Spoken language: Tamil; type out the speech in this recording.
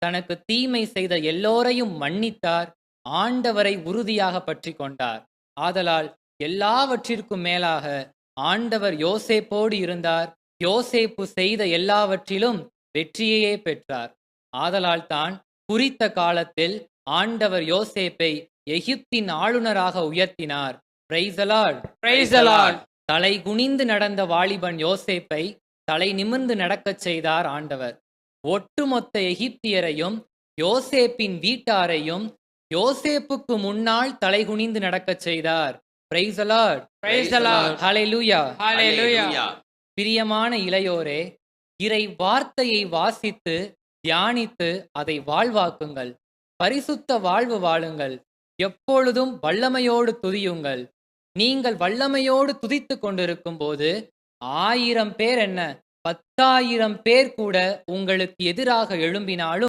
தனக்கு தீமை செய்த எல்லோரையும் மன்னித்தார். ஆண்டவரை உறுதியாக பற்றி கொண்டார். ஆதலால் எல்லாவற்றிற்கும் மேலாக ஆண்டவர் யோசேப்போடு இருந்தார். யோசேப்பு செய்த எல்லாவற்றிலும் வெற்றியையே பெற்றார். ஆதலால் தான் குறித்த காலத்தில் ஆண்டவர் யோசேப்பை எகிப்தின் ஆளுநராக உயர்த்தினார். Praise the Lord. Praise the Lord. தலை குனிந்து நடந்த வாலிபன் யோசேப்பை தலை நிமிர்ந்து நடக்கச் செய்தார் ஆண்டவர். ஒட்டுமொத்த எகிப்தியரையும் யோசேப்பின் வீட்டாரையும் யோசேப்புக்கு முன்னால் தலை குனிந்து நடக்கச் செய்தார். Praise the Lord. Praise the Lord. Hallelujah. Hallelujah. பிரியமான இளையோரே, இறை வார்த்தையை வாசித்து தியானித்து அதை வாழ்வாக்குங்கள். பரிசுத்த வாழ்வு வாழுங்கள். எப்பொழுதும் வல்லமையோடு துதியுங்கள். நீங்கள் வல்லமையோடு துதித்துக் கொண்டிருக்கும் போது 1000 பேர் என்ன 10,000 பேர் கூட உங்களுக்கு எதிராக எழும்பினாலும்